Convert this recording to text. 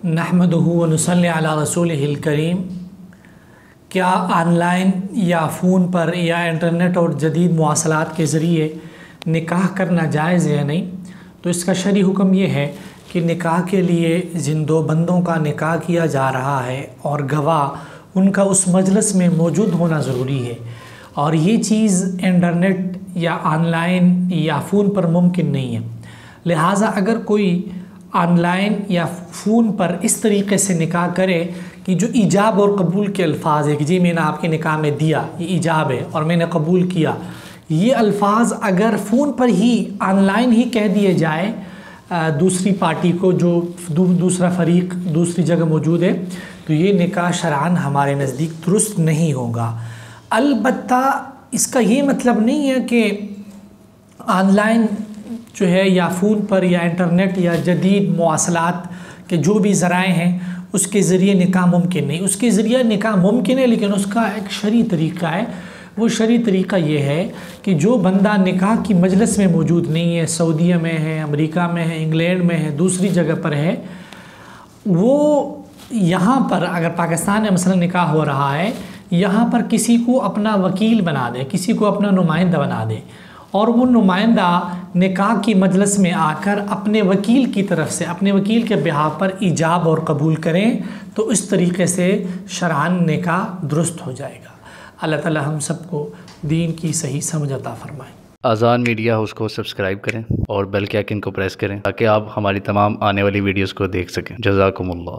नहमदुहु व नुसल्ली अला रसूलिहिल करीम। क्या ऑनलाइन या फ़ोन पर या इंटरनेट और जदीद मवासलात के ज़रिए निकाह करना जायज़ है या नहीं? तो इसका शरई हुक्म ये है कि निकाह के लिए जिन दो बंदों का निकाह किया जा रहा है और गवाह उनका उस मजलिस में मौजूद होना ज़रूरी है, और ये चीज़ इंटरनेट या ऑनलाइन या फ़ोन पर मुमकिन नहीं है। लिहाजा अगर कोई ऑनलाइन या फ़ोन पर इस तरीक़े से निकाह करे कि जो ईजाब और कबूल के अल्फाज है कि जी मैंने आपके निकाह में दिया, ये ईजाब है और मैंने कबूल किया, ये अल्फाज अगर फ़ोन पर ही ऑनलाइन ही कह दिए जाए दूसरी पार्टी को, जो दूसरा फ़रीक दूसरी जगह मौजूद है, तो ये निकाह शरअन हमारे नज़दीक दुरुस्त नहीं होगा। अलबत्ता इसका ये मतलब नहीं है कि ऑनलाइन जो है या फ़ोन पर या इंटरनेट या जदीद मवासलात के जो भी ज़राए हैं उसके ज़रिए निकाह मुमकिन नहीं। उसके ज़रिए निकाह मुमकिन है, लेकिन उसका एक शरई तरीक़ा है। वो शरई तरीक़ा ये है कि जो बंदा निकाह की मजलिस में मौजूद नहीं है, सऊदीया में है, अमेरिका में है, इंग्लैंड में है, दूसरी जगह पर है, वो यहाँ पर अगर पाकिस्तान में मसलन निकाह हो रहा है, यहाँ पर किसी को अपना वकील बना दे, किसी को अपना नुमाइंदा बना दे, और वो नुमाइंदा निकाह की मजलिस में आकर अपने वकील की तरफ से, अपने वकील के बिहाफ पर ईजाब और कबूल करें, तो इस तरीक़े से शरअन निकाह दुरुस्त हो जाएगा। अल्लाह ताला हम सबको दीन की सही समझ अता फरमाए। आज़ान मीडिया हाउस को सब्सक्राइब करें और बेल के आइकन को प्रेस करें ताकि आप हमारी तमाम आने वाली वीडियोस को देख सकें। जज़ाकुमुल्लाह।